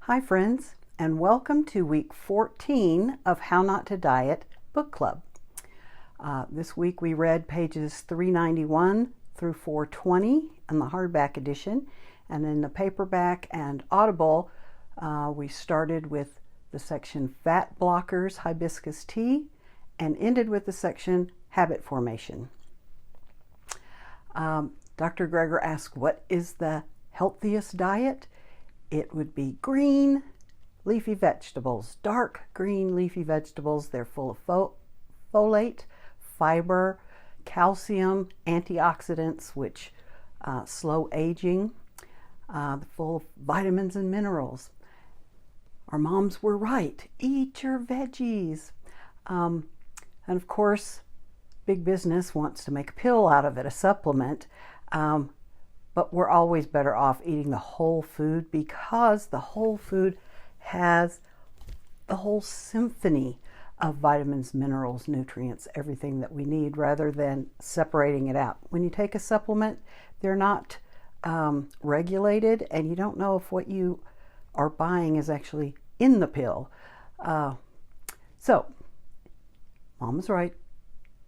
Hi friends, and welcome to week 14 of How Not to Diet book club. This week we read pages 391 through 420 in the hardback edition, and in the paperback and Audible we started with the section Fat Blockers Hibiscus Tea and ended with the section Habit Formation. Dr. Greger asked, what is the healthiest diet? It would be green leafy vegetables, dark green leafy vegetables. They're full of folate, fiber, calcium, antioxidants, which slow aging, full of vitamins and minerals. Our moms were right. Eat your veggies. And of course, big business wants to make a pill out of it, a supplement. But we're always better off eating the whole food, because the whole food has the whole symphony of vitamins, minerals, nutrients, everything that we need, rather than separating it out. When you take a supplement, they're not regulated, and you don't know if what you are buying is actually in the pill. So, Mom is right.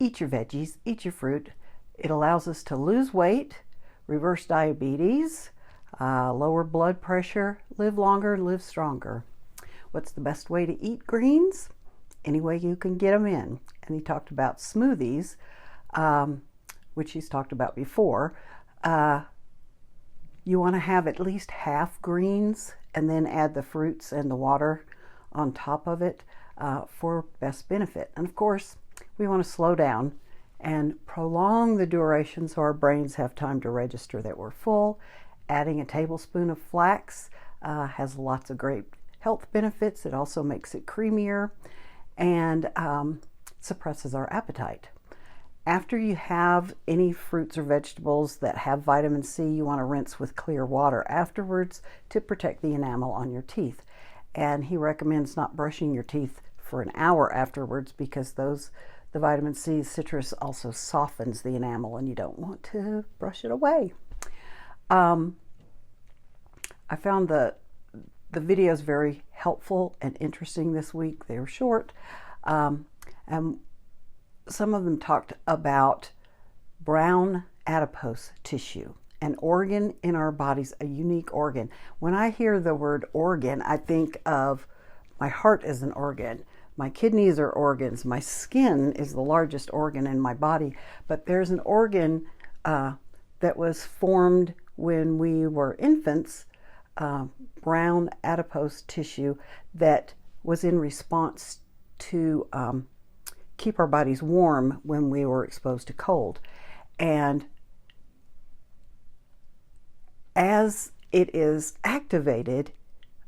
Eat your veggies, eat your fruit. It allows us to lose weight, reverse diabetes, lower blood pressure, live longer, and live stronger. What's the best way to eat greens? Any way you can get them in. And he talked about smoothies, which he's talked about before. You want to have at least half greens and then add the fruits and the water on top of it for best benefit. And of course, we want to slow down and prolong the duration so our brains have time to register that we're full. Adding a tablespoon of flax has lots of great health benefits. It also makes it creamier and suppresses our appetite. After you have any fruits or vegetables that have vitamin C, you want to rinse with clear water afterwards to protect the enamel on your teeth. And he recommends not brushing your teeth for an hour afterwards, because the vitamin C citrus also softens the enamel and you don't want to brush it away. I found the videos very helpful and interesting this week. They were short, and some of them talked about brown adipose tissue, an organ in our bodies, a unique organ. When I hear the word organ, I think of my heart as an organ. My kidneys are organs. My skin is the largest organ in my body. But there's an organ that was formed when we were infants, brown adipose tissue, that was in response to keep our bodies warm when we were exposed to cold. And as it is activated,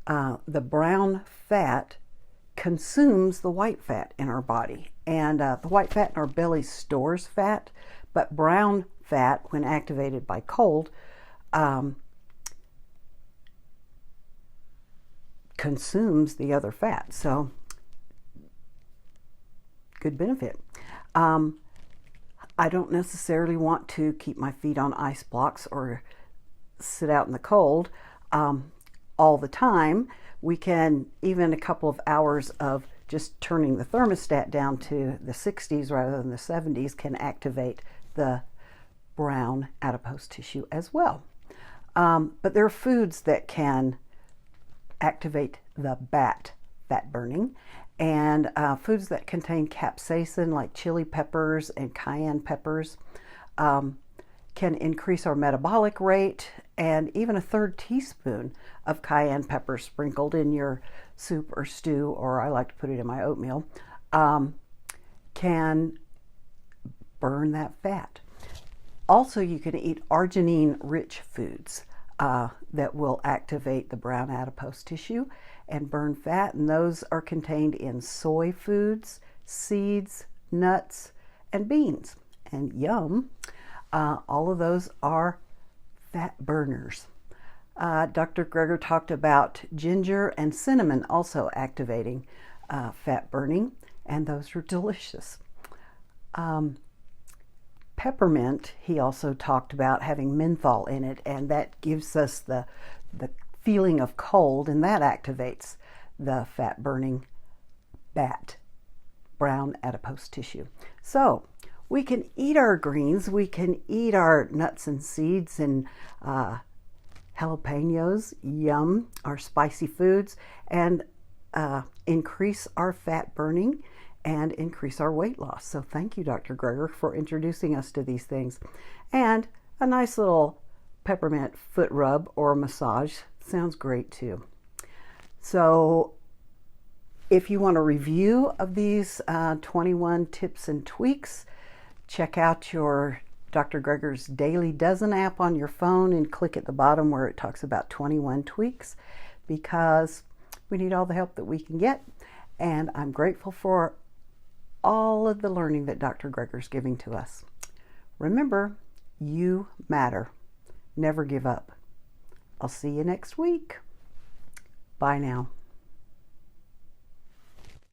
the brown fat consumes the white fat in our body. And the white fat in our belly stores fat, but brown fat, when activated by cold, consumes the other fat. So, good benefit. I don't necessarily want to keep my feet on ice blocks or sit out in the cold all the time. We can, even a couple of hours of just turning the thermostat down to the 60s rather than the 70s can activate the brown adipose tissue as well. But there are foods that can activate the fat burning, and foods that contain capsaicin, like chili peppers and cayenne peppers, can increase our metabolic rate. And even a third teaspoon of cayenne pepper sprinkled in your soup or stew, or I like to put it in my oatmeal, can burn that fat. Also, you can eat arginine-rich foods that will activate the brown adipose tissue and burn fat, and those are contained in soy foods, seeds, nuts, and beans. And yum, all of those are fat burners. Dr. Greger talked about ginger and cinnamon also activating fat burning, and those are delicious. Peppermint, he also talked about having menthol in it, and that gives us the feeling of cold, and that activates the fat-burning brown adipose tissue. So we can eat our greens, we can eat our nuts and seeds and jalapenos, yum, our spicy foods, and increase our fat burning and increase our weight loss. So thank you, Dr. Greger, for introducing us to these things. And a nice little peppermint foot rub or massage sounds great too. So if you want a review of these 21 tips and tweaks, check out your Dr. Greger's Daily Dozen app on your phone and click at the bottom where it talks about 21 tweaks, because we need all the help that we can get. And I'm grateful for all of the learning that Dr. Greger's giving to us. Remember, you matter. Never give up. I'll see you next week. Bye now.